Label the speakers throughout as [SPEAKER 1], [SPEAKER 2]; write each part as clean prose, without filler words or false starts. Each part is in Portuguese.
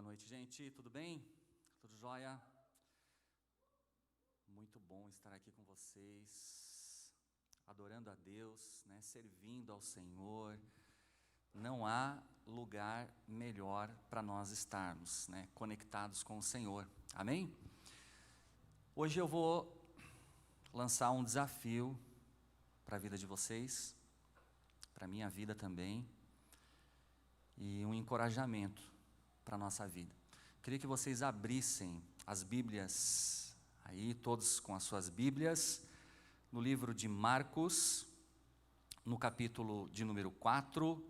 [SPEAKER 1] noite, gente. Tudo bem? Tudo jóia? Muito bom estar aqui com vocês, adorando a Deus, né? Servindo ao Senhor. Não há lugar melhor para nós estarmos, né? Conectados com o Senhor. Amém? Hoje eu vou lançar um desafio para a vida de vocês, para a minha vida também, e um encorajamento para a nossa vida. Queria que vocês abrissem as Bíblias, aí todos com as suas Bíblias, no livro de Marcos, no capítulo de número 4,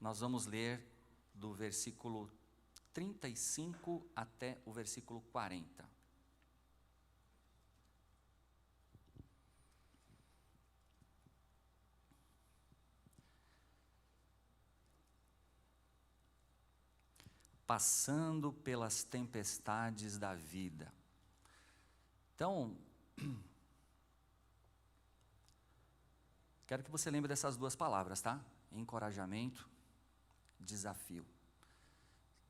[SPEAKER 1] nós vamos ler do versículo 35 até o versículo 40. Passando pelas tempestades da vida. Então, quero que você lembre dessas duas palavras, tá? Encorajamento, desafio.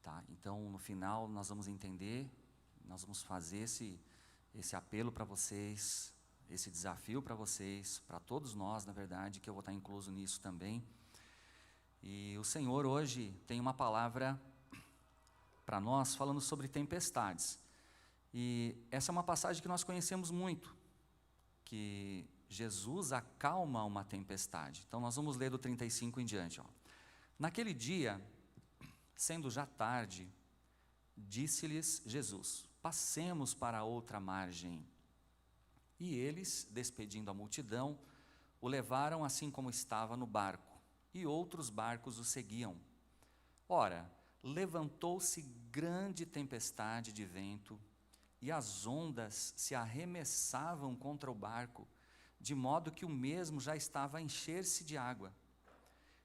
[SPEAKER 1] Tá? Então, no final, nós vamos entender, nós vamos fazer esse apelo para vocês, esse desafio para vocês, para todos nós, na verdade, que eu vou estar incluso nisso também. E o Senhor hoje tem uma palavra para nós, falando sobre tempestades. E essa é uma passagem que nós conhecemos muito, que Jesus acalma uma tempestade. Então nós vamos ler do 35 em diante. Naquele dia, sendo já tarde, disse-lhes Jesus: passemos para a outra margem. E eles, despedindo a multidão, o levaram assim como estava no barco, e outros barcos o seguiam. Ora, levantou-se grande tempestade de vento, e as ondas se arremessavam contra o barco, de modo que o mesmo já estava a encher-se de água.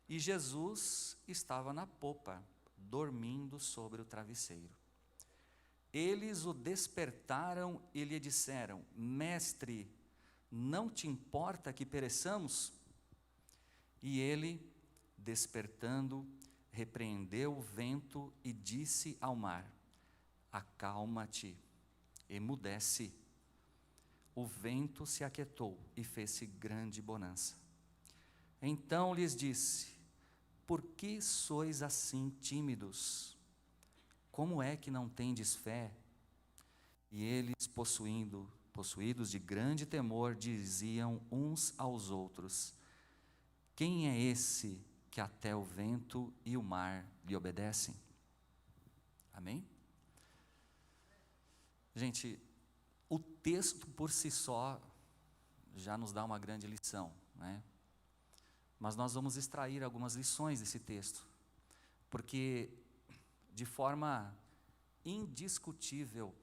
[SPEAKER 1] E Jesus estava na popa, dormindo sobre o travesseiro. Eles o despertaram e lhe disseram: Mestre, não te importa que pereçamos? E ele, despertando, repreendeu o vento e disse ao mar: acalma-te, emudece. O vento se aquietou e fez-se grande bonança. Então lhes disse: por que sois assim tímidos? Como é que não tendes fé? E eles, possuídos de grande temor, diziam uns aos outros: quem é esse que até o vento e o mar lhe obedecem? Amém? Gente, o texto por si só já nos dá uma grande lição, né? Mas nós vamos extrair algumas lições desse texto, porque de forma indiscutível,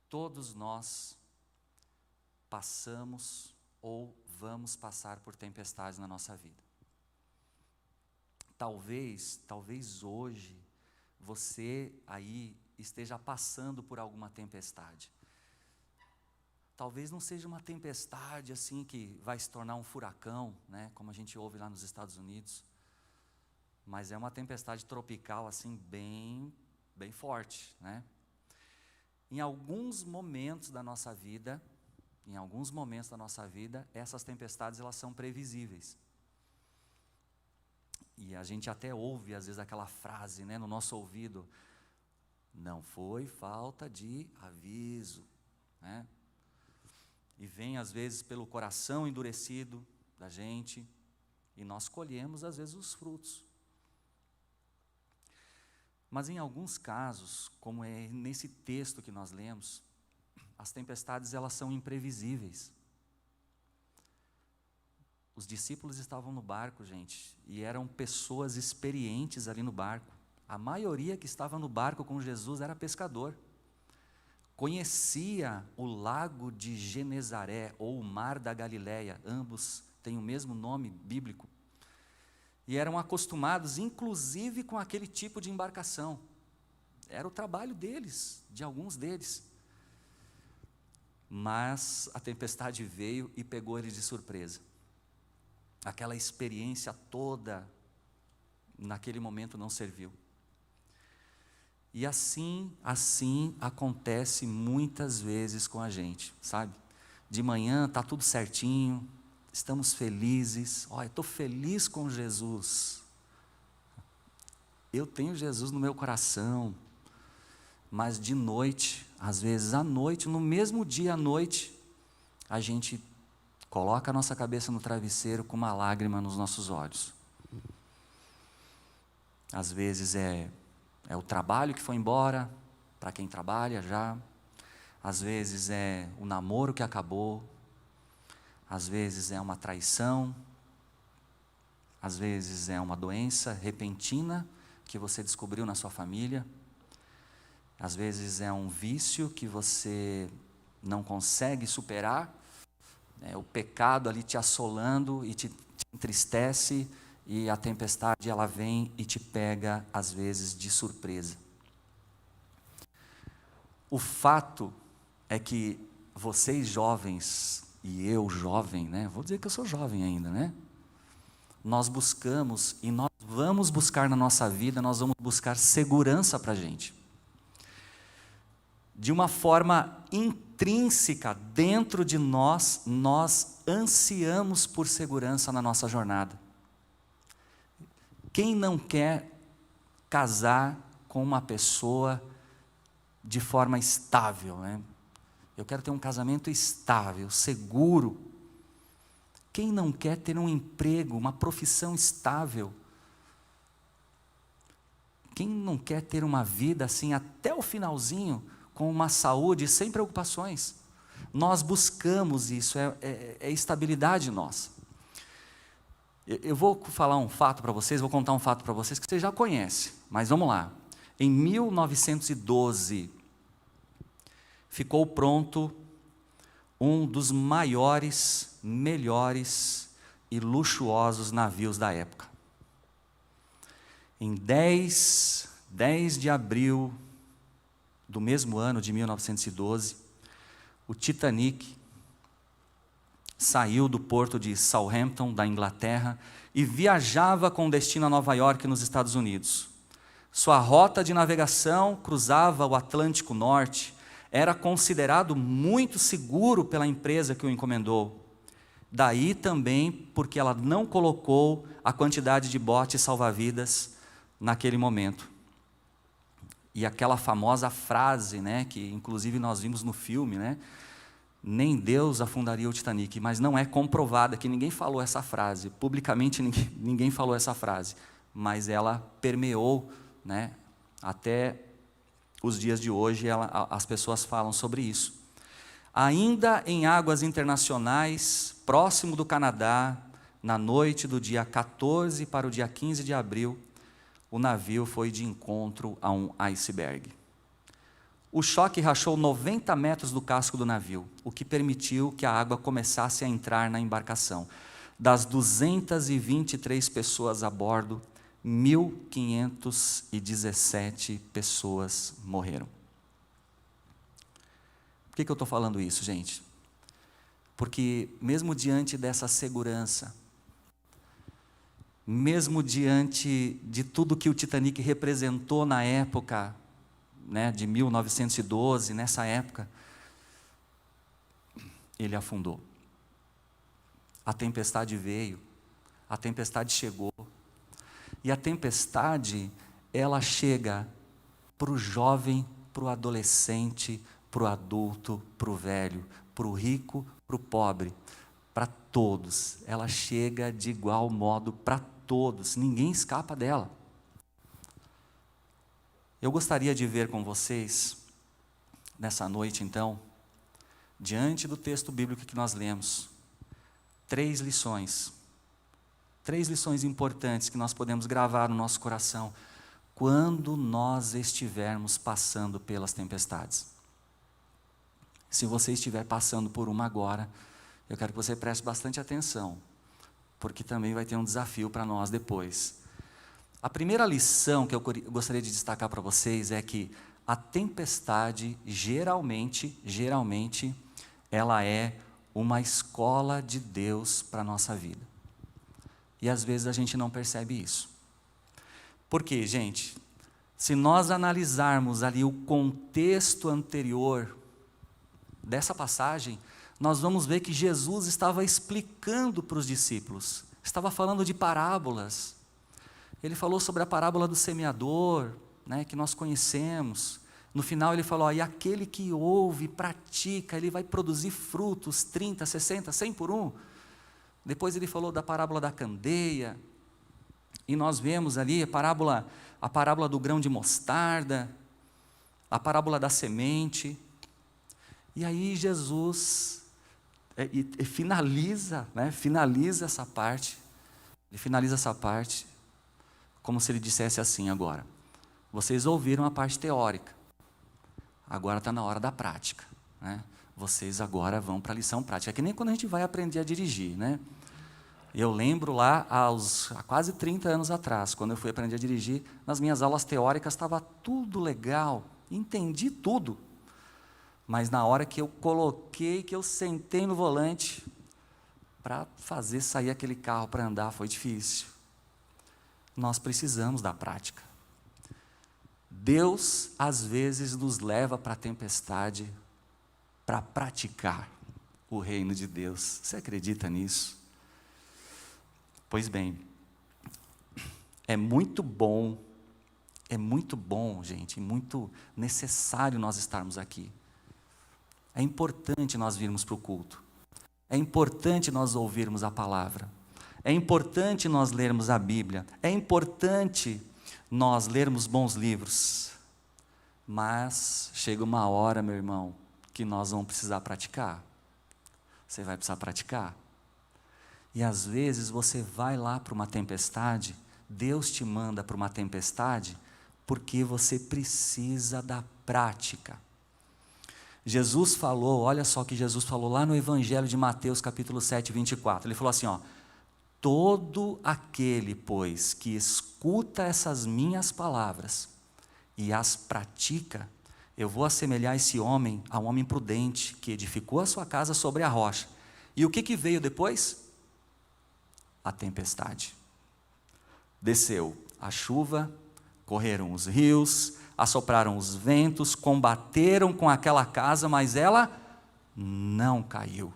[SPEAKER 1] todos nós passamos ou vamos passar por tempestades na nossa vida. Talvez hoje você aí esteja passando por alguma tempestade. Talvez não seja uma tempestade assim que vai se tornar um furacão, né, como a gente ouve lá nos Estados Unidos, mas é uma tempestade tropical assim bem forte, né? Em alguns momentos da nossa vida, essas tempestades elas são previsíveis. E a gente até ouve às vezes aquela frase, né, no nosso ouvido: não foi falta de aviso, né? E vem às vezes pelo coração endurecido da gente, e nós colhemos às vezes os frutos. Mas em alguns casos, como é nesse texto que nós lemos, as tempestades elas são imprevisíveis. Os discípulos estavam no barco, gente, e eram pessoas experientes ali no barco. A maioria que estava no barco com Jesus era pescador. Conhecia o lago de Genezaré, ou o mar da Galileia, ambos têm o mesmo nome bíblico. E eram acostumados, inclusive, com aquele tipo de embarcação. Era o trabalho deles, de alguns deles. Mas a tempestade veio e pegou eles de surpresa. Aquela experiência toda, naquele momento, não serviu. E assim acontece muitas vezes com a gente, sabe? De manhã está tudo certinho, estamos felizes, eu estou feliz com Jesus. Eu tenho Jesus no meu coração, mas de noite, às vezes à noite, no mesmo dia à noite, a gente coloca a nossa cabeça no travesseiro com uma lágrima nos nossos olhos. Às vezes é o trabalho que foi embora, para quem trabalha já. Às vezes é o namoro que acabou. Às vezes é uma traição. Às vezes é uma doença repentina que você descobriu na sua família. Às vezes é um vício que você não consegue superar. O pecado ali te assolando e te entristece, e a tempestade ela vem e te pega às vezes de surpresa. O fato é que vocês jovens, e eu jovem, vou dizer que eu sou jovem ainda, nós buscamos, e nós vamos buscar na nossa vida, nós vamos buscar segurança para a gente. De uma forma intrínseca, dentro de nós, nós ansiamos por segurança na nossa jornada. Quem não quer casar com uma pessoa de forma estável, Eu quero ter um casamento estável, seguro. Quem não quer ter um emprego, uma profissão estável? Quem não quer ter uma vida assim até o finalzinho, com uma saúde sem preocupações? Nós buscamos isso, é estabilidade nossa. Eu vou falar um fato para vocês, vou contar um fato para vocês que vocês já conhecem, mas vamos lá. Em 1912, ficou pronto um dos maiores, melhores e luxuosos navios da época. Em 10 de abril do mesmo ano de 1912, o Titanic saiu do porto de Southampton, da Inglaterra, e viajava com destino a Nova York, nos Estados Unidos. Sua rota de navegação cruzava o Atlântico Norte, era considerado muito seguro pela empresa que o encomendou. Daí também porque ela não colocou a quantidade de botes salva-vidas naquele momento. E aquela famosa frase, que inclusive nós vimos no filme, nem Deus afundaria o Titanic, mas não é comprovada, que ninguém falou essa frase, publicamente ninguém falou essa frase, mas ela permeou, até os dias de hoje, as pessoas falam sobre isso. Ainda em águas internacionais, próximo do Canadá, na noite do dia 14 para o dia 15 de abril, o navio foi de encontro a um iceberg. O choque rachou 90 metros do casco do navio, o que permitiu que a água começasse a entrar na embarcação. Das 223 pessoas a bordo, 1.517 pessoas morreram. Por que eu estou falando isso, gente? Porque mesmo diante dessa segurança, mesmo diante de tudo que o Titanic representou na época, de 1912, nessa época, ele afundou. A tempestade veio, a tempestade chegou, e a tempestade, ela chega para o jovem, para o adolescente, para o adulto, para o velho, para o rico, para o pobre, para todos. Ela chega de igual modo para todos, ninguém escapa dela. Eu gostaria de ver com vocês, nessa noite então, diante do texto bíblico que nós lemos, 3 lições importantes que nós podemos gravar no nosso coração, quando nós estivermos passando pelas tempestades. Se você estiver passando por uma agora, eu quero que você preste bastante atenção, porque também vai ter um desafio para nós depois. A primeira lição que eu gostaria de destacar para vocês é que a tempestade, geralmente, ela é uma escola de Deus para a nossa vida. E às vezes a gente não percebe isso. Por quê, gente? Se nós analisarmos ali o contexto anterior dessa passagem, nós vamos ver que Jesus estava explicando para os discípulos, estava falando de parábolas. Ele falou sobre a parábola do semeador, né, que nós conhecemos. No final ele falou, e aquele que ouve, pratica, ele vai produzir frutos, 30, 60, 100 por um. Depois ele falou da parábola da candeia, e nós vemos ali a parábola do grão de mostarda, a parábola da semente. E aí Jesus finaliza essa parte. Ele finaliza essa parte como se ele dissesse assim agora: vocês ouviram a parte teórica, agora está na hora da prática, né? Vocês agora vão para a lição prática. É que nem quando a gente vai aprender a dirigir, né? Eu lembro lá, há quase 30 anos atrás, quando eu fui aprender a dirigir, nas minhas aulas teóricas estava tudo legal, entendi tudo. Mas na hora que eu sentei no volante, para fazer sair aquele carro para andar, foi difícil. Nós precisamos da prática. Deus, às vezes, nos leva para a tempestade para praticar o reino de Deus. Você acredita nisso? Pois bem, é muito bom, gente, muito necessário nós estarmos aqui. É importante nós virmos para o culto. É importante nós ouvirmos a palavra. É importante nós lermos a Bíblia. É importante nós lermos bons livros. Mas chega uma hora, meu irmão, que nós vamos precisar praticar. Você vai precisar praticar. E às vezes você vai lá para uma tempestade, Deus te manda para uma tempestade, porque você precisa da prática. Jesus falou, olha só o que Jesus falou lá no Evangelho de Mateus, capítulo 7, 24. Ele falou assim, todo aquele, pois, que escuta essas minhas palavras e as pratica, eu vou assemelhar esse homem a um homem prudente, que edificou a sua casa sobre a rocha. E o que veio depois? A tempestade. Desceu a chuva, correram os rios, assopraram os ventos, combateram com aquela casa, mas ela não caiu.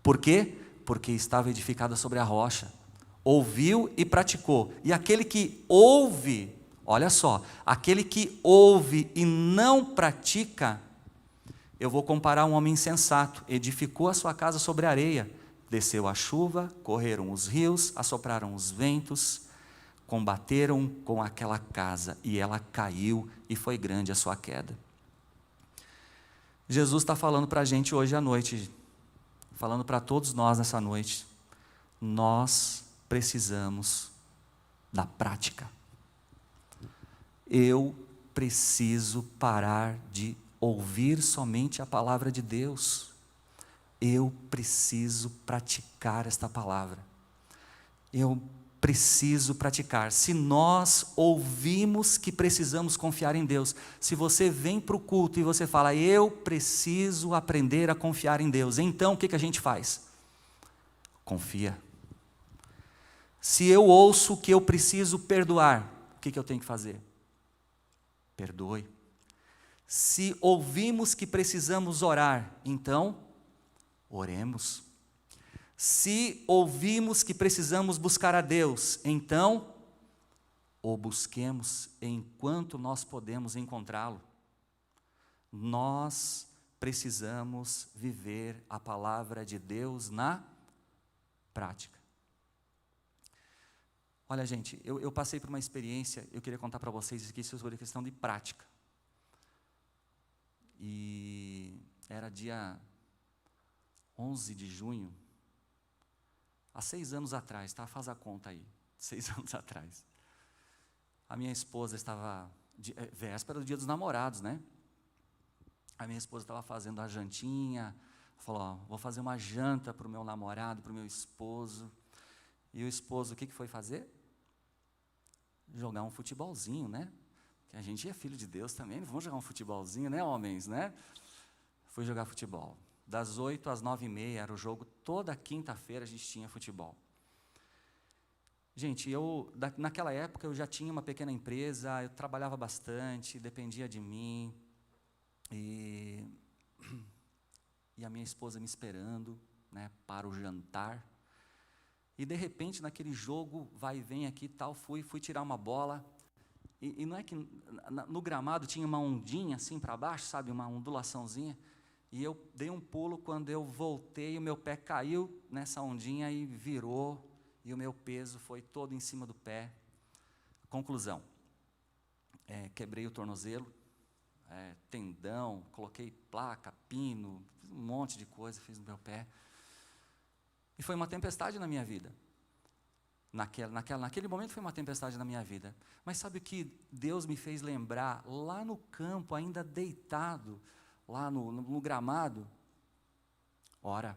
[SPEAKER 1] Por quê? Porque estava edificada sobre a rocha. Ouviu e praticou. E aquele que ouve, olha só, aquele que ouve e não pratica, eu vou comparar um homem insensato, edificou a sua casa sobre a areia, desceu a chuva, correram os rios, assopraram os ventos, combateram com aquela casa, e ela caiu, e foi grande a sua queda. Jesus está falando para a gente hoje à noite, falando para todos nós nessa noite, nós precisamos da prática. Eu preciso parar de ouvir somente a palavra de Deus. Eu preciso praticar esta palavra. Eu preciso praticar. Se nós ouvimos que precisamos confiar em Deus, se você vem para o culto e você fala, eu preciso aprender a confiar em Deus, então o que a gente faz? Confia. Se eu ouço que eu preciso perdoar, o que eu tenho que fazer? Perdoe. Se ouvimos que precisamos orar, então, oremos. Se ouvimos que precisamos buscar a Deus, então, o busquemos enquanto nós podemos encontrá-lo. Nós precisamos viver a palavra de Deus na prática. Olha, gente, eu passei por uma experiência, eu queria contar para vocês aqui sobre a questão de prática. E era dia 11 de junho, há 6 anos atrás, tá? Faz a conta aí, 6 anos atrás. A minha esposa estava, véspera do dia dos namorados, né? A minha esposa estava fazendo a jantinha, falou, vou fazer uma janta para o meu namorado, para o meu esposo. E o esposo, o que foi fazer? Jogar um futebolzinho, né? Que a gente é filho de Deus também, vamos jogar um futebolzinho, né, homens, né? Fui jogar futebol. Das 8 às 9h30 era o jogo, toda quinta-feira a gente tinha futebol. Gente, naquela época eu já tinha uma pequena empresa, eu trabalhava bastante, dependia de mim, e a minha esposa me esperando, né, para o jantar. E de repente, naquele jogo, vai e vem aqui e tal, fui tirar uma bola, e não é que no gramado tinha uma ondinha assim para baixo, sabe, uma ondulaçãozinha, e eu dei um pulo. Quando eu voltei, o meu pé caiu nessa ondinha e virou, e o meu peso foi todo em cima do pé. Conclusão, quebrei o tornozelo, tendão, coloquei placa, pino, fiz um monte de coisa, fiz no meu pé. E foi uma tempestade na minha vida. Naquele momento foi uma tempestade na minha vida. Mas sabe o que Deus me fez lembrar? Lá no campo, ainda deitado, lá no gramado, ora,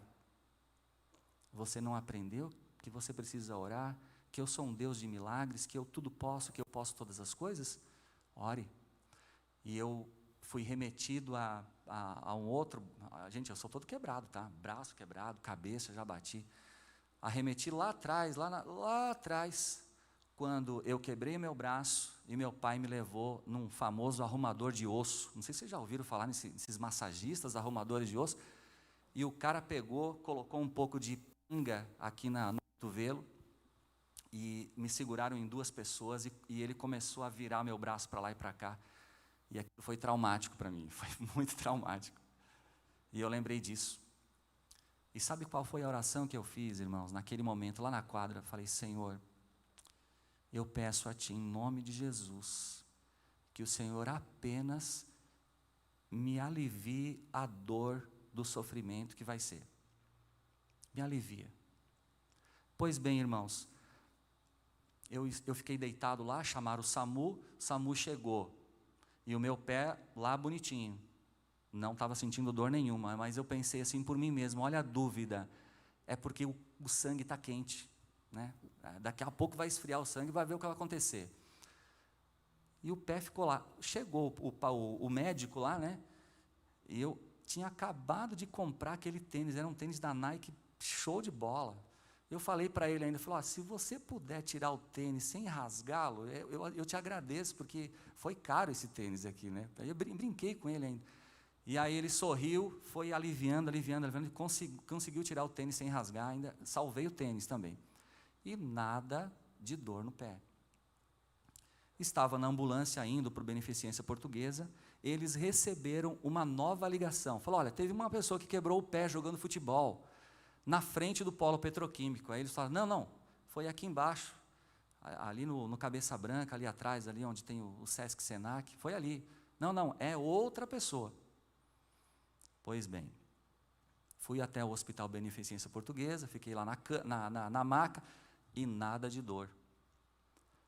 [SPEAKER 1] você não aprendeu que você precisa orar, que eu sou um Deus de milagres, que eu tudo posso, que eu posso todas as coisas? Ore. E eu fui remetido a um outro, gente, eu sou todo quebrado, tá? Braço quebrado, cabeça, já bati. Arremeti lá atrás, lá atrás, quando eu quebrei meu braço e meu pai me levou num famoso arrumador de osso. Não sei se vocês já ouviram falar nesses massagistas, arrumadores de osso. E o cara pegou, colocou um pouco de pinga aqui no cotovelo e me seguraram em duas pessoas e ele começou a virar meu braço para lá e para cá. E aquilo foi traumático para mim, foi muito traumático. E eu lembrei disso. E sabe qual foi a oração que eu fiz, irmãos? Naquele momento, lá na quadra, eu falei: Senhor, eu peço a Ti, em nome de Jesus, que o Senhor apenas me alivie a dor do sofrimento que vai ser. Me alivia. Pois bem, irmãos, eu fiquei deitado lá, chamaram o SAMU chegou. E o meu pé lá bonitinho. Não estava sentindo dor nenhuma, mas eu pensei assim por mim mesmo: olha a dúvida, é porque o sangue está quente, né? Daqui a pouco vai esfriar o sangue e vai ver o que vai acontecer. E o pé ficou lá. Chegou o médico lá, né? E eu tinha acabado de comprar aquele tênis, era um tênis da Nike, show de bola. Eu falei para ele ainda, falei: se você puder tirar o tênis sem rasgá-lo, eu te agradeço, porque foi caro esse tênis aqui, né? Eu brinquei com ele ainda. E aí ele sorriu, foi aliviando, e conseguiu tirar o tênis sem rasgar, ainda salvei o tênis também. E nada de dor no pé. Estava na ambulância indo para o Beneficência Portuguesa, eles receberam uma nova ligação. Falou: olha, teve uma pessoa que quebrou o pé jogando futebol, na frente do polo petroquímico. Aí eles falaram: não, foi aqui embaixo, ali no Cabeça Branca, ali atrás, ali onde tem o Sesc Senac, foi ali. Não, é outra pessoa. Pois bem, fui até o Hospital Beneficência Portuguesa, fiquei lá na maca e nada de dor.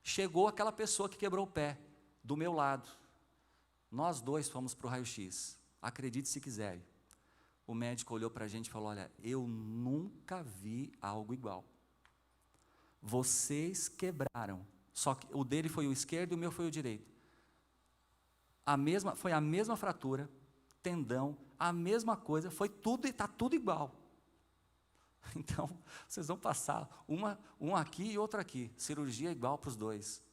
[SPEAKER 1] Chegou aquela pessoa que quebrou o pé, do meu lado. Nós dois fomos para o raio-x, acredite se quiserem. O médico olhou para a gente e falou: olha, eu nunca vi algo igual. Vocês quebraram, só que o dele foi o esquerdo e o meu foi o direito. Foi a mesma fratura, tendão, a mesma coisa, foi tudo e está tudo igual. Então, vocês vão passar um aqui e outro aqui, cirurgia igual para os dois.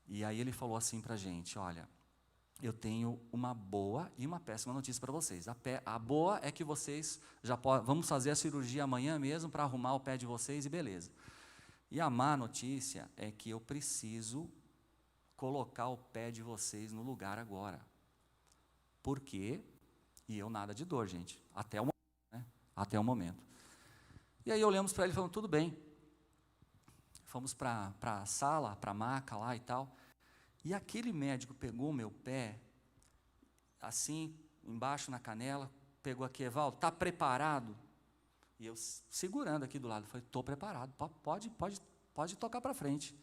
[SPEAKER 1] E aí ele falou assim para a gente: olha, eu tenho uma boa e uma péssima notícia para vocês. A boa é que vocês vamos fazer a cirurgia amanhã mesmo para arrumar o pé de vocês e beleza. E a má notícia é que eu preciso colocar o pé de vocês no lugar agora. Por quê? E eu nada de dor, gente, até o momento, né? Até o momento. E aí olhamos para ele e falamos: tudo bem. Fomos para a sala, para a maca lá e tal. E aquele médico pegou o meu pé, assim, embaixo na canela, pegou aqui: Evaldo, está preparado? E eu segurando aqui do lado, falei: estou preparado, pode tocar para frente.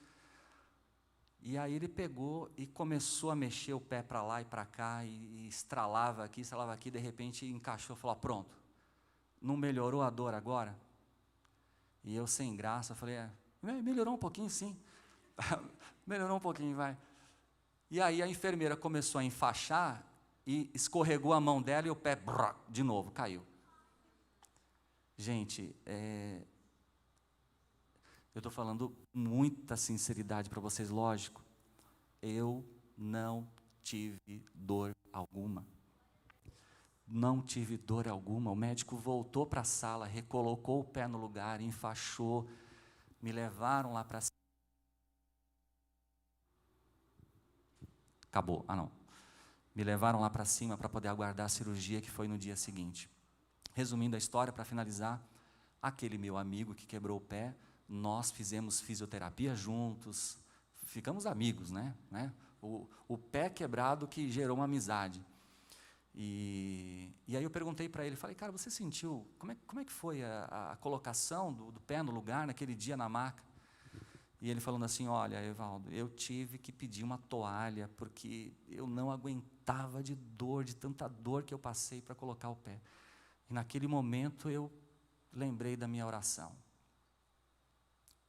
[SPEAKER 1] E aí ele pegou e começou a mexer o pé para lá e para cá, e estralava aqui, de repente encaixou, falou: pronto, não melhorou a dor agora? E eu sem graça, falei: melhorou um pouquinho sim, melhorou um pouquinho, vai. E aí a enfermeira começou a enfaixar, e escorregou a mão dela e o pé, de novo, caiu. Gente, Eu estou falando muita sinceridade para vocês, lógico. Eu não tive dor alguma. Não tive dor alguma. O médico voltou para a sala, recolocou o pé no lugar, enfaixou, me levaram lá para cima. Acabou. Ah, não. Me levaram lá para cima para poder aguardar a cirurgia, que foi no dia seguinte. Resumindo a história, para finalizar, aquele meu amigo que quebrou o pé, nós fizemos fisioterapia juntos, ficamos amigos, né? O pé quebrado que gerou uma amizade. E aí eu perguntei para ele, falei, cara, você sentiu, como é que foi a colocação do pé no lugar, naquele dia na maca? E ele falando assim, olha, Evaldo, eu tive que pedir uma toalha, porque eu não aguentava de dor, de tanta dor que eu passei para colocar o pé. E naquele momento eu lembrei da minha oração.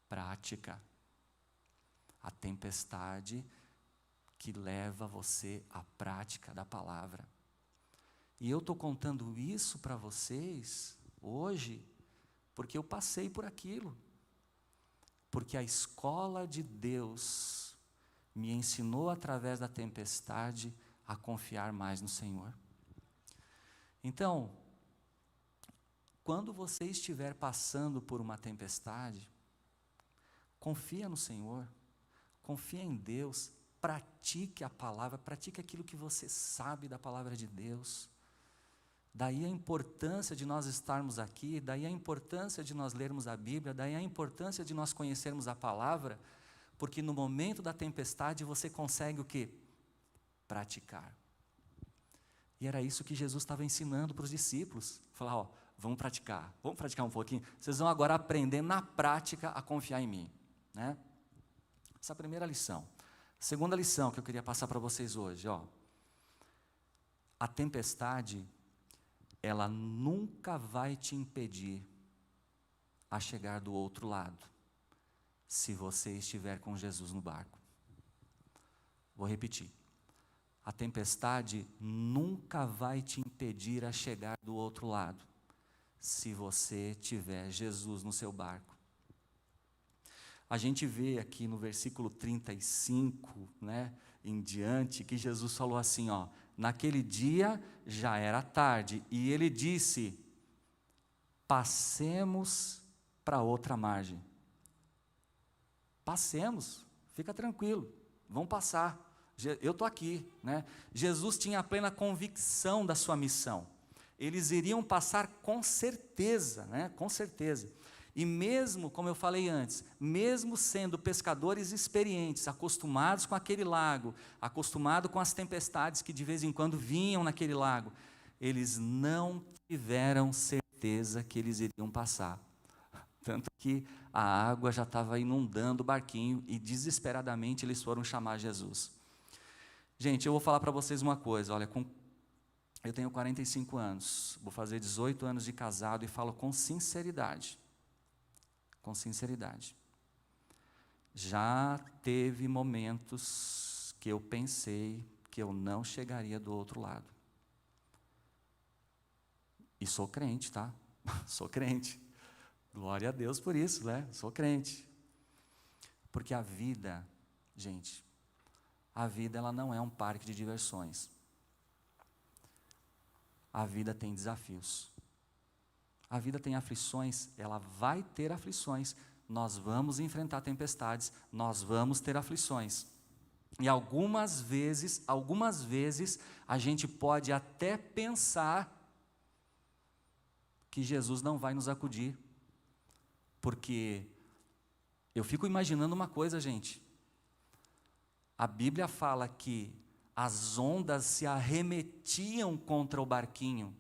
[SPEAKER 1] Prática. A tempestade que leva você à prática da palavra. E eu estou contando isso para vocês hoje, porque eu passei por aquilo. Porque a escola de Deus me ensinou através da tempestade a confiar mais no Senhor. Então, quando você estiver passando por uma tempestade, confia no Senhor, confia em Deus, pratique a palavra, pratique aquilo que você sabe da palavra de Deus. Daí a importância de nós estarmos aqui, daí a importância de nós lermos a Bíblia, daí a importância de nós conhecermos a palavra, porque no momento da tempestade você consegue o quê? Praticar. E era isso que Jesus estava ensinando para os discípulos. Falar, ó, vamos praticar um pouquinho. Vocês vão agora aprender na prática a confiar em mim. Né? Essa é a primeira lição. A segunda lição que eu queria passar para vocês hoje, ó. A tempestade, ela nunca vai te impedir a chegar do outro lado, se você estiver com Jesus no barco. Vou repetir. A tempestade nunca vai te impedir a chegar do outro lado, se você tiver Jesus no seu barco. A gente vê aqui no versículo 35, né, em diante, que Jesus falou assim, ó, naquele dia já era tarde, e ele disse, passemos para outra margem. Passemos, fica tranquilo, vamos passar. Eu estou aqui, né? Jesus tinha a plena convicção da sua missão. Eles iriam passar com certeza, né? Com certeza. E mesmo, como eu falei antes, mesmo sendo pescadores experientes, acostumados com aquele lago, acostumados com as tempestades que de vez em quando vinham naquele lago, eles não tiveram certeza que eles iriam passar. Tanto que a água já estava inundando o barquinho e desesperadamente eles foram chamar Jesus. Gente, eu vou falar para vocês uma coisa, olha, eu tenho 45 anos, vou fazer 18 anos de casado e falo com sinceridade. Com sinceridade. Já teve momentos que eu pensei que eu não chegaria do outro lado. E sou crente, tá? Sou crente. Glória a Deus por isso, né? Sou crente. Porque a vida, gente, a vida ela não é um parque de diversões. A vida tem desafios. A vida tem aflições, ela vai ter aflições. Nós vamos enfrentar tempestades, nós vamos ter aflições. E algumas vezes, a gente pode até pensar que Jesus não vai nos acudir. Porque eu fico imaginando uma coisa, gente. A Bíblia fala que as ondas se arremetiam contra o barquinho.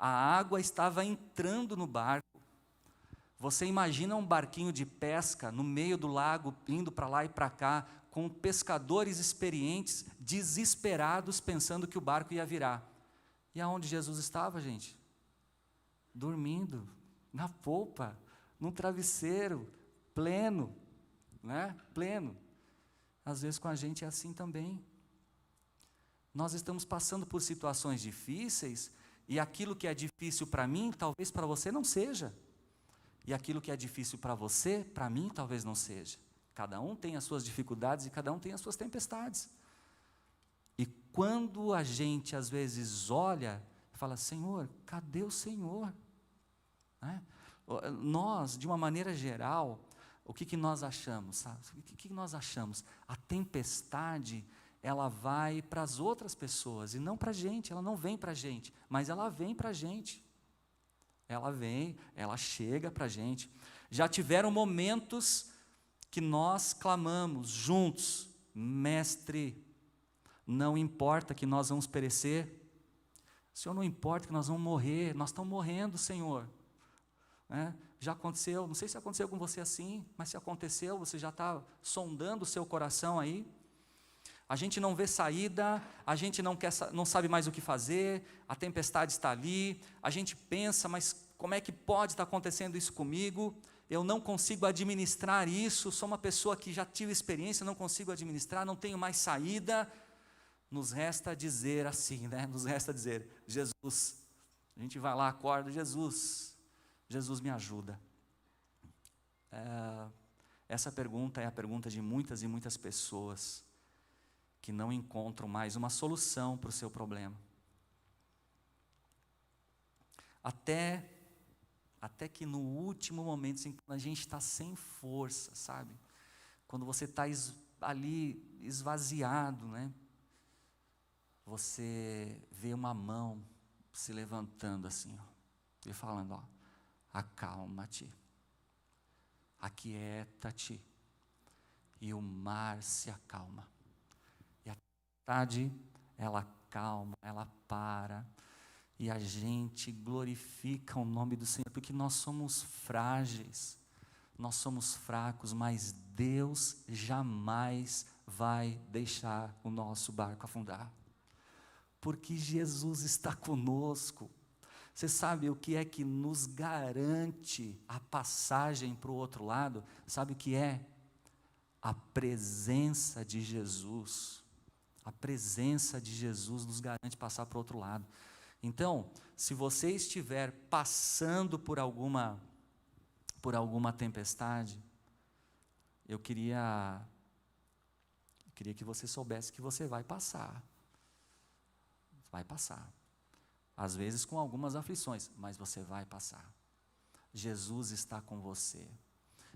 [SPEAKER 1] A água estava entrando no barco. Você imagina um barquinho de pesca no meio do lago, indo para lá e para cá, com pescadores experientes, desesperados, pensando que o barco ia virar. E aonde Jesus estava, gente? Dormindo, na polpa, num travesseiro, pleno, né? Pleno. Às vezes com a gente é assim também. Nós estamos passando por situações difíceis, e aquilo que é difícil para mim, talvez para você não seja. E aquilo que é difícil para você, para mim, talvez não seja. Cada um tem as suas dificuldades e cada um tem as suas tempestades. E quando a gente, às vezes, olha e fala, Senhor, cadê o Senhor? Né? Nós, de uma maneira geral, o que nós achamos? Sabe? O que nós achamos? A tempestade, ela vai para as outras pessoas, e não para a gente, ela não vem para a gente, mas ela vem para a gente. Ela vem, ela chega para a gente. Já tiveram momentos que nós clamamos juntos, Mestre, não importa que nós vamos perecer, Senhor, não importa que nós vamos morrer, nós estamos morrendo, Senhor. Já aconteceu, não sei se aconteceu com você assim, mas se aconteceu, você já está sondando o seu coração aí. A gente não vê saída, a gente não sabe mais o que fazer, a tempestade está ali, a gente pensa, mas como é que pode estar acontecendo isso comigo? Eu não consigo administrar isso, sou uma pessoa que já tive experiência, não consigo administrar, não tenho mais saída. Nos resta dizer assim, nos resta dizer, Jesus, a gente vai lá, acorda, Jesus me ajuda. Essa pergunta é a pergunta de muitas e muitas pessoas que não encontram mais uma solução para o seu problema. Até que no último momento, assim, quando a gente está sem força, sabe? Quando você está ali esvaziado, você vê uma mão se levantando assim, e falando, acalma-te, aquieta-te, e o mar se acalma. E a tempestade, ela acalma, ela para, e a gente glorifica o nome do Senhor, porque nós somos frágeis, nós somos fracos, mas Deus jamais vai deixar o nosso barco afundar, porque Jesus está conosco. Você sabe o que é que nos garante a passagem para o outro lado? Sabe o que é? A presença de Jesus. A presença de Jesus nos garante passar para o outro lado. Então, se você estiver passando por alguma tempestade, eu queria que você soubesse que você vai passar. Vai passar. Às vezes com algumas aflições, mas você vai passar. Jesus está com você.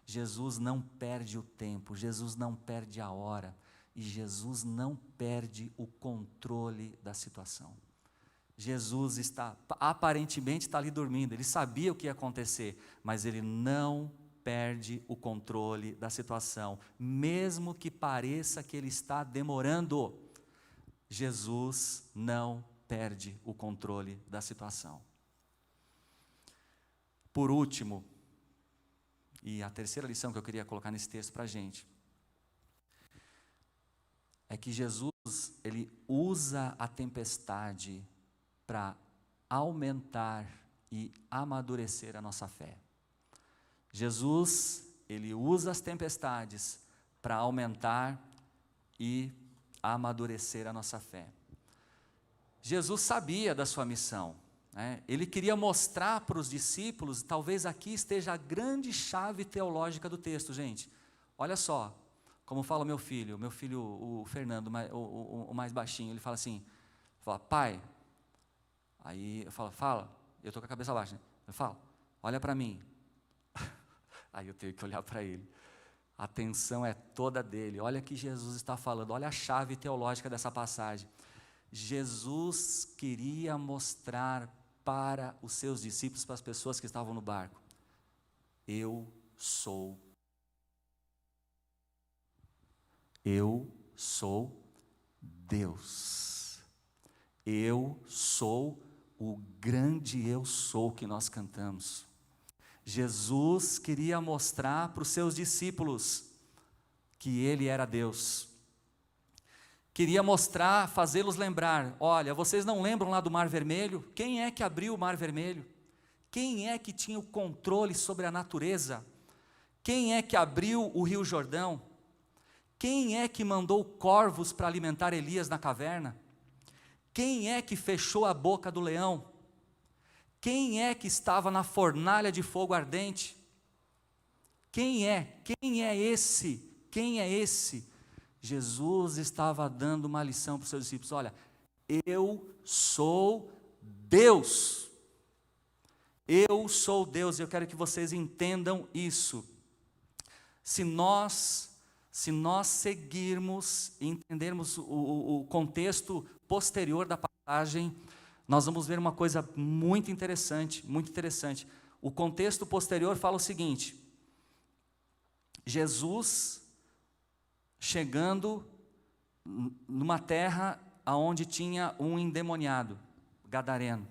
[SPEAKER 1] Jesus não perde o tempo, Jesus não perde a hora, e Jesus não perde o controle da situação. Jesus aparentemente está ali dormindo, ele sabia o que ia acontecer, mas ele não perde o controle da situação, mesmo que pareça que ele está demorando. Jesus não perde o controle da situação. Por último, e a terceira lição que eu queria colocar nesse texto para a gente, é que Jesus, ele usa a tempestade para aumentar e amadurecer a nossa fé. Jesus, ele usa as tempestades para aumentar e amadurecer a nossa fé. Jesus sabia da sua missão, ele queria mostrar para os discípulos, talvez aqui esteja a grande chave teológica do texto, gente. Olha só, como fala meu filho, o Fernando, o mais baixinho, ele fala assim, pai, aí eu falo, fala, eu estou com a cabeça baixa, eu falo, olha para mim, aí eu tenho que olhar para ele, a atenção é toda dele, olha o que Jesus está falando, olha a chave teológica dessa passagem. Jesus queria mostrar para os seus discípulos, para as pessoas que estavam no barco, eu sou Deus, eu sou o grande eu sou que nós cantamos. Jesus queria mostrar para os seus discípulos que ele era Deus. Queria mostrar, fazê-los lembrar, olha, vocês não lembram lá do Mar Vermelho? Quem é que abriu o Mar Vermelho? Quem é que tinha o controle sobre a natureza? Quem é que abriu o Rio Jordão? Quem é que mandou corvos para alimentar Elias na caverna? Quem é que fechou a boca do leão? Quem é que estava na fornalha de fogo ardente? Quem é esse? Quem é esse? Jesus estava dando uma lição para os seus discípulos: olha, eu sou Deus. Eu sou Deus, e eu quero que vocês entendam isso. Se nós seguirmos e entendermos o contexto posterior da passagem, nós vamos ver uma coisa muito interessante, muito interessante. O contexto posterior fala o seguinte: Jesus chegando numa terra onde tinha um endemoniado, gadareno.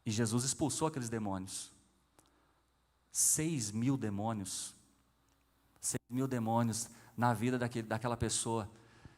[SPEAKER 1] E Jesus expulsou aqueles demônios. 6.000 demônios. 6.000 demônios na vida daquela pessoa.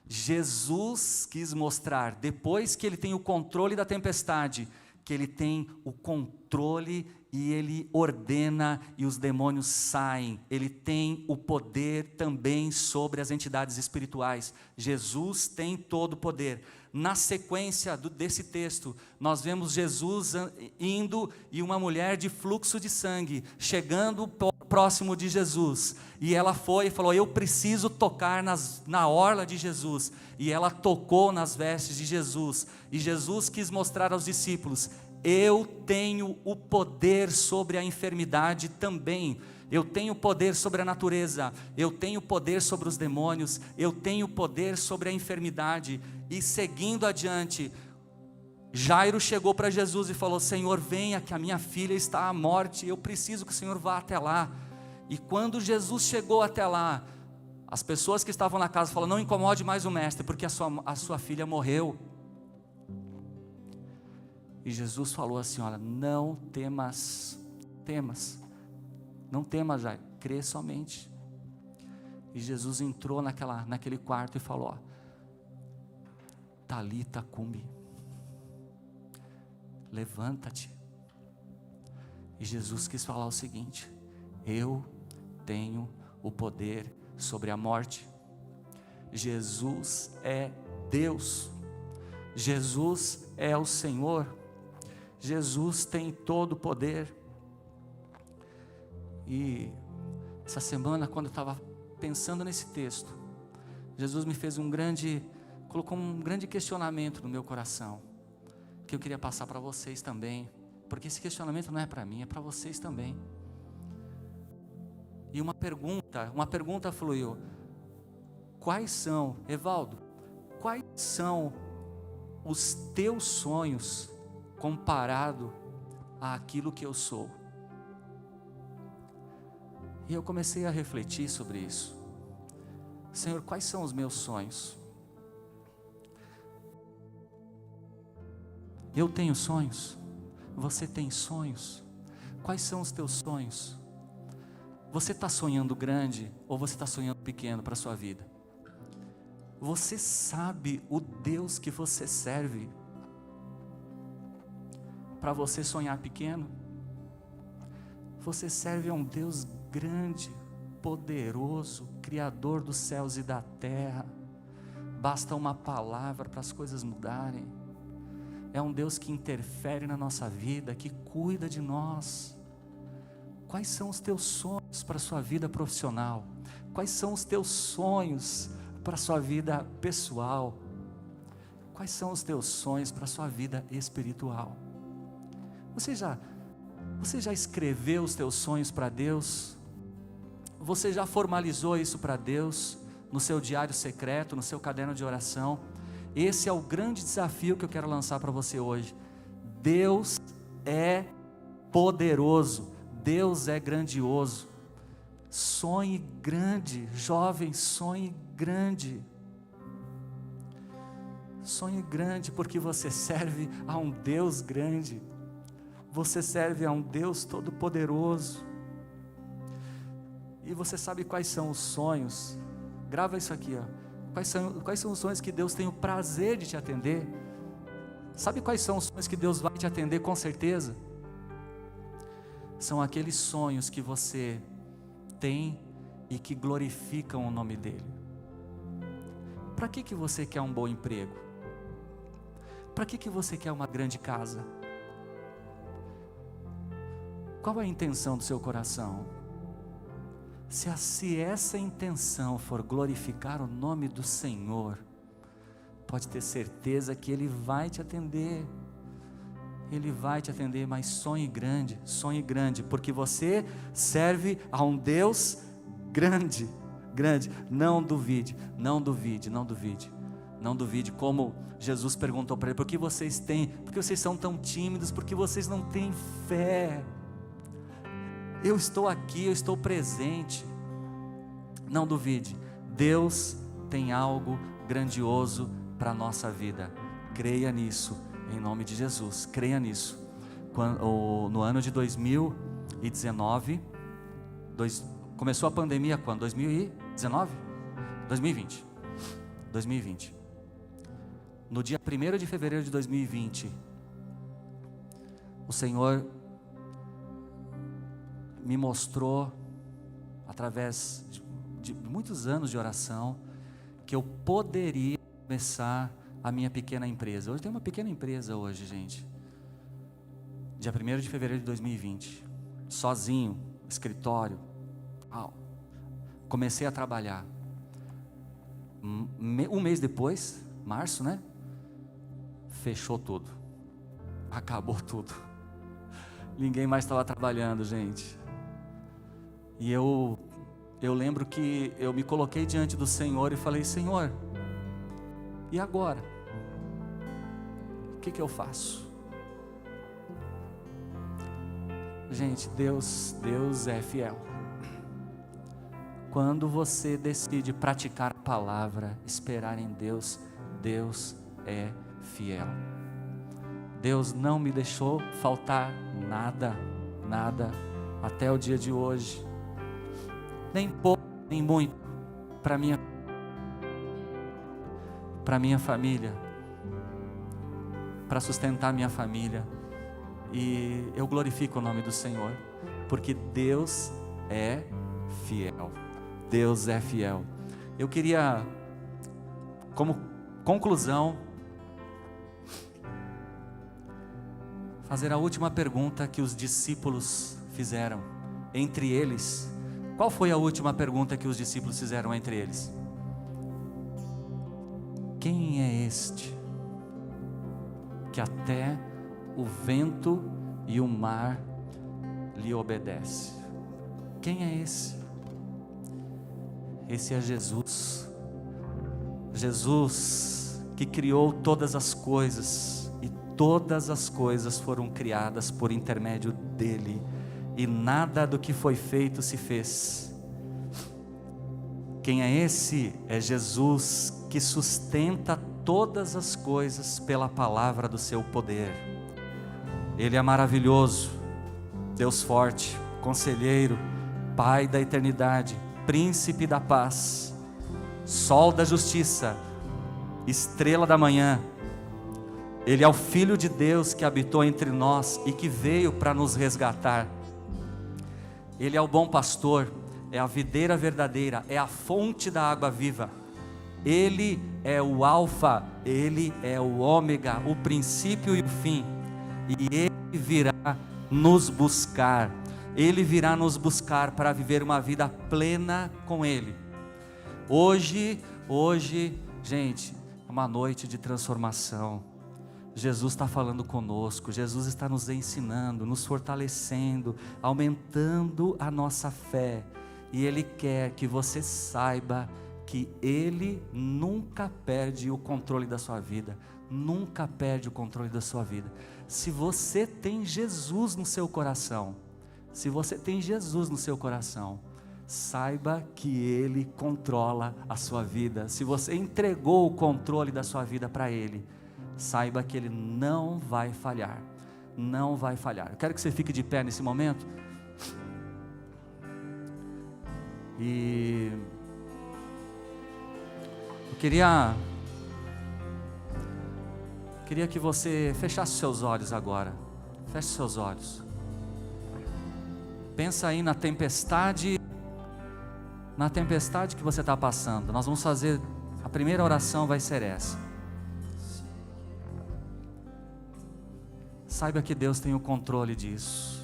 [SPEAKER 1] Jesus quis mostrar, depois que ele tem o controle da tempestade, que ele tem o controle e ele ordena e os demônios saem. Ele tem o poder também sobre as entidades espirituais. Jesus tem todo o poder. Na sequência desse texto, nós vemos Jesus indo e uma mulher de fluxo de sangue, chegando próximo de Jesus, e ela foi e falou: eu preciso tocar na orla de Jesus, e ela tocou nas vestes de Jesus, e Jesus quis mostrar aos discípulos: eu tenho o poder sobre a enfermidade também, eu tenho poder sobre a natureza, eu tenho poder sobre os demônios, eu tenho poder sobre a enfermidade. E seguindo adiante, Jairo chegou para Jesus e falou: Senhor, venha que a minha filha está à morte, eu preciso que o Senhor vá até lá. E quando Jesus chegou até lá, as pessoas que estavam na casa falaram: não incomode mais o mestre, porque a sua filha morreu. E Jesus falou assim: olha, não temas, não temas, Jairo, crê somente. E Jesus entrou naquele quarto e falou: ó, Talita cumi, levanta-te. E Jesus quis falar o seguinte: eu tenho o poder sobre a morte. Jesus é Deus, Jesus é o Senhor, Jesus tem todo o poder. essa semana, quando eu estava pensando nesse texto, Jesus me fez colocou um grande questionamento no meu coração, que eu queria passar para vocês também, porque esse questionamento não é para mim, é para vocês também. E uma pergunta fluiu: Evaldo, quais são os teus sonhos comparado àquilo que eu sou? E eu comecei a refletir sobre isso. Senhor, quais são os meus sonhos? Eu tenho sonhos? Você tem sonhos? Quais são os teus sonhos? Você está sonhando grande ou você está sonhando pequeno para a sua vida? Você sabe o Deus que você serve para você sonhar pequeno? Você serve a um Deus grande, poderoso, Criador dos céus e da terra. Basta uma palavra para as coisas mudarem. É um Deus que interfere na nossa vida, que cuida de nós. Quais são os teus sonhos para a sua vida profissional? Quais são os teus sonhos para a sua vida pessoal? Quais são os teus sonhos para a sua vida espiritual? Você já escreveu os teus sonhos para Deus? Você já formalizou isso para Deus no seu diário secreto, no seu caderno de oração? Esse é o grande desafio que eu quero lançar para você hoje. Deus é poderoso, Deus é grandioso. Sonhe grande, jovem, sonhe grande. Sonhe grande, porque você serve a um Deus grande. Você serve a um Deus todo-poderoso. E você sabe quais são os sonhos? Grava isso aqui, ó. Quais são os sonhos que Deus tem o prazer de te atender? Sabe quais são os sonhos que Deus vai te atender com certeza? São aqueles sonhos que você tem e que glorificam o nome dEle. Para que você quer um bom emprego? Para que você quer uma grande casa? Qual é a intenção do seu coração? Se essa intenção for glorificar o nome do Senhor, pode ter certeza que Ele vai te atender. Ele vai te atender, mas sonhe grande, porque você serve a um Deus grande, grande. Não duvide, como Jesus perguntou para ele: por que vocês são tão tímidos, porque vocês não têm fé? Eu estou aqui, eu estou presente. Não duvide, Deus tem algo grandioso para a nossa vida. Creia nisso, em nome de Jesus, creia nisso. No ano de 2019, começou a pandemia quando? 2019? 2020. No dia 1º de fevereiro de 2020, o Senhor me mostrou, através de muitos anos de oração, que eu poderia começar a minha pequena empresa. Hoje tem uma pequena empresa hoje, gente. Dia 1º de fevereiro de 2020, sozinho, escritório. Comecei a trabalhar. Um mês depois, março, né? Fechou tudo. Acabou tudo. Ninguém mais estava trabalhando, gente. E eu lembro que eu me coloquei diante do Senhor e falei: Senhor, e agora? O que eu faço? Gente, Deus é fiel. Quando você decide praticar a palavra, esperar em Deus, Deus é fiel. Deus não me deixou faltar nada, até o dia de hoje. Nem pouco, nem muito, para minha família, para sustentar minha família. E eu glorifico o nome do Senhor, porque Deus é fiel. Deus é fiel. Eu queria, como conclusão, fazer a última pergunta que os discípulos fizeram entre eles. Qual foi a última pergunta que os discípulos fizeram entre eles? Quem é este que até o vento e o mar lhe obedece? Quem é esse? Esse é Jesus. Jesus que criou todas as coisas, e todas as coisas foram criadas por intermédio dele, e nada do que foi feito se fez. Quem é esse? É Jesus que sustenta todas as coisas pela palavra do seu poder. Ele é maravilhoso, Deus forte, conselheiro, Pai da eternidade, Príncipe da paz, Sol da justiça, Estrela da manhã. Ele é o Filho de Deus que habitou entre nós e que veio para nos resgatar. Ele é o bom pastor, é a videira verdadeira, é a fonte da água viva. Ele é o alfa, ele é o ômega, o princípio e o fim. E ele virá nos buscar. Ele virá nos buscar para viver uma vida plena com ele. Hoje, gente, é uma noite de transformação. Jesus está falando conosco, Jesus está nos ensinando, nos fortalecendo, aumentando a nossa fé. E Ele quer que você saiba que Ele nunca perde o controle da sua vida. Nunca perde o controle da sua vida. Se você tem Jesus no seu coração, saiba que Ele controla a sua vida. Se você entregou o controle da sua vida para Ele, saiba que Ele não vai falhar. Não vai falhar. Eu quero que você fique de pé nesse momento. E eu queria que você fechasse seus olhos agora. Feche seus olhos. Pensa aí na tempestade que você está passando. Nós vamos fazer, a primeira oração vai ser essa. Saiba que Deus tem o controle disso.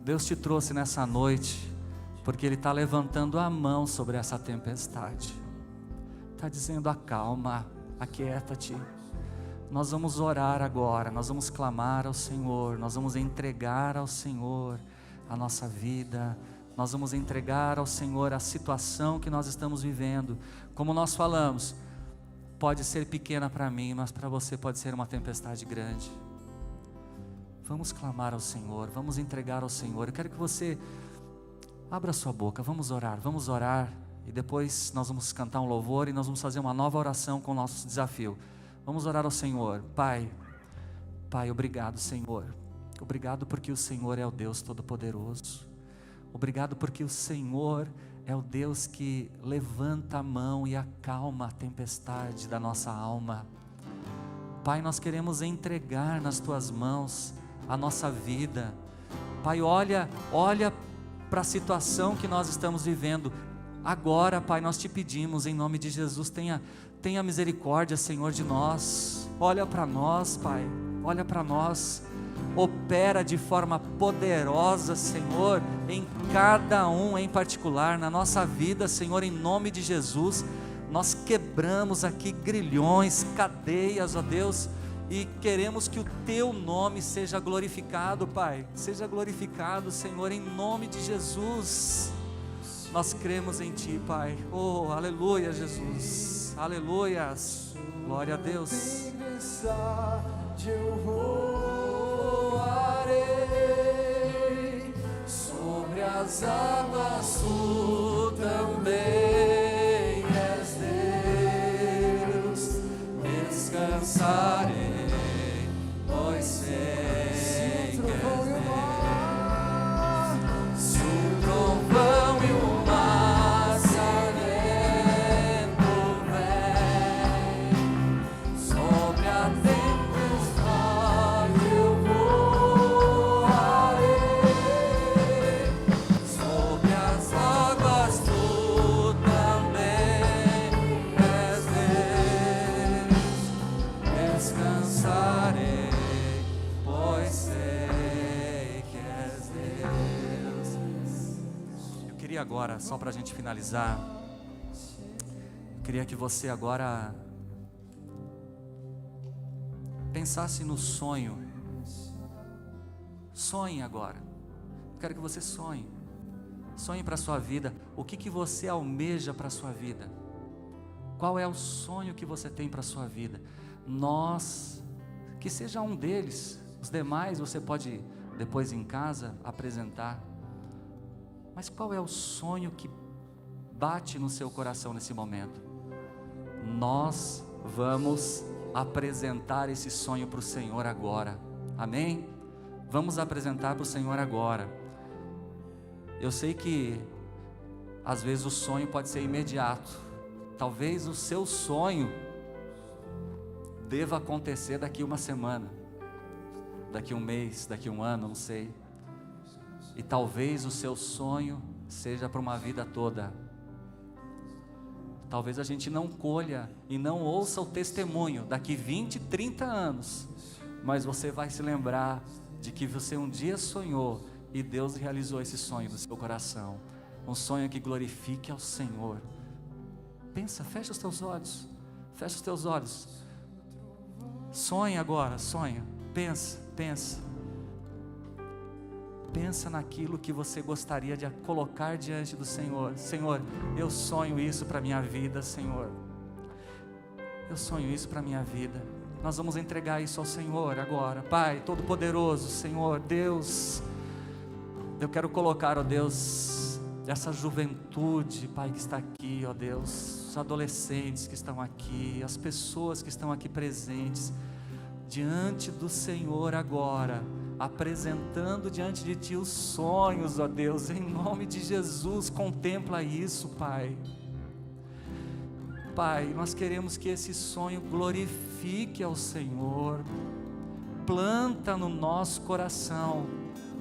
[SPEAKER 1] Deus te trouxe nessa noite porque Ele está levantando a mão sobre essa tempestade, está dizendo: acalma, aquieta-te. Nós vamos orar agora, nós vamos clamar ao Senhor, nós vamos entregar ao Senhor a nossa vida, nós vamos entregar ao Senhor a situação que nós estamos vivendo. Como nós falamos, pode ser pequena para mim, mas para você pode ser uma tempestade grande. Vamos clamar ao Senhor, vamos entregar ao Senhor. Eu quero que você abra sua boca, vamos orar, e depois nós vamos cantar um louvor e nós vamos fazer uma nova oração com o nosso desafio. Vamos orar ao Senhor. Pai, obrigado, Senhor. Obrigado porque o Senhor é o Deus Todo-Poderoso. Obrigado porque o Senhor é o Deus que levanta a mão e acalma a tempestade da nossa alma. Pai, nós queremos entregar nas Tuas mãos a nossa vida. Pai, olha para a situação que nós estamos vivendo. Agora, Pai, nós Te pedimos em nome de Jesus, tenha misericórdia, Senhor, de nós. Olha para nós, Pai, olha para nós. Opera de forma poderosa, Senhor, em cada um em particular, na nossa vida, Senhor, em nome de Jesus. Nós quebramos aqui grilhões, cadeias, ó Deus, e queremos que o Teu nome seja glorificado, Pai. Seja glorificado, Senhor, em nome de Jesus. Nós cremos em Ti, Pai. Oh, aleluia, Jesus. Aleluias. Glória a Deus.
[SPEAKER 2] Eu voarei sobre as águas, Tu também és Deus. Descansarei, pois sei que és Deus. Se o trovão e o mar sangrento vem sobre a tempestade, eu voarei sobre as águas, Tu também és Deus. Descansarei, pois sei que és Deus.
[SPEAKER 1] Eu queria agora, só para a gente finalizar, eu queria que você agora pensasse no sonho. Sonhe agora. Eu quero que você sonhe. Sonhe para a sua vida. O que você almeja para a sua vida? Qual é o sonho que você tem para a sua vida? Que seja um deles. Os demais você pode depois em casa apresentar. Mas qual é o sonho que bate no seu coração nesse momento? Nós vamos apresentar esse sonho para o Senhor agora. Amém? Vamos apresentar para o Senhor agora. Eu sei que às vezes o sonho pode ser imediato. Talvez o seu sonho deva acontecer daqui uma semana, daqui um mês, daqui um ano, não sei. E talvez o seu sonho seja para uma vida toda. Talvez a gente não colha e não ouça o testemunho daqui 20, 30 anos, mas você vai se lembrar de que você um dia sonhou e Deus realizou esse sonho no seu coração. Um sonho que glorifique ao Senhor. Pensa, fecha os teus olhos. Fecha os teus olhos. Sonha agora, sonha. Pensa. Pensa naquilo que você gostaria de colocar diante do Senhor. Senhor, eu sonho isso para a minha vida, Senhor. Eu sonho isso para a minha vida. Nós vamos entregar isso ao Senhor agora. Pai Todo-Poderoso, Senhor, Deus, eu quero colocar, ó Deus, essa juventude, Pai, que está aqui, ó Deus, os adolescentes que estão aqui, as pessoas que estão aqui presentes, diante do Senhor agora, apresentando diante de Ti os sonhos, ó Deus, em nome de Jesus. Contempla isso, Pai. Pai, nós queremos que esse sonho glorifique ao Senhor. Planta no nosso coração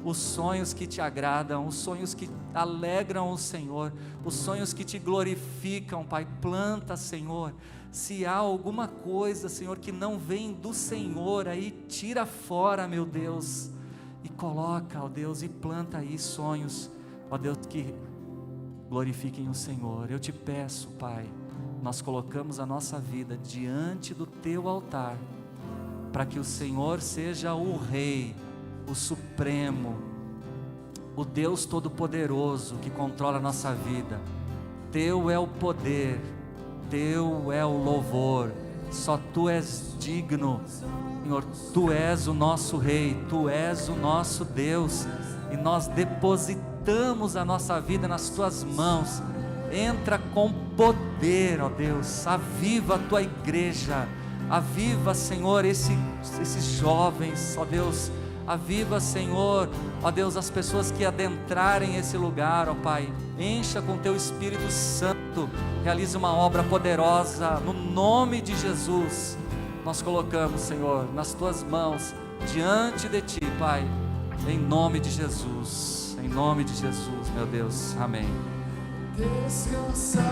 [SPEAKER 1] os sonhos que Te agradam, os sonhos que alegram o Senhor, os sonhos que Te glorificam, Pai. Planta, Senhor. Se há alguma coisa, Senhor, que não vem do Senhor, aí tira fora, meu Deus, e coloca, ó Deus, e planta aí sonhos, ó Deus, que glorifiquem o Senhor. Eu te peço, Pai, nós colocamos a nossa vida diante do teu altar, para que o Senhor seja o Rei, o Supremo, o Deus Todo-Poderoso que controla a nossa vida. Teu é o poder, teu é o louvor, só tu és digno, Senhor. Tu és o nosso Rei, tu és o nosso Deus, e nós depositamos a nossa vida nas tuas mãos. Entra com poder, ó Deus, aviva a tua igreja, aviva, Senhor, esses jovens, ó Deus, aviva, Senhor, ó Deus, as pessoas que adentrarem esse lugar, ó Pai, encha com teu Espírito Santo, realize uma obra poderosa, no nome de Jesus. Nós colocamos, Senhor, nas tuas mãos, diante de ti, Pai, em nome de Jesus, meu Deus, amém.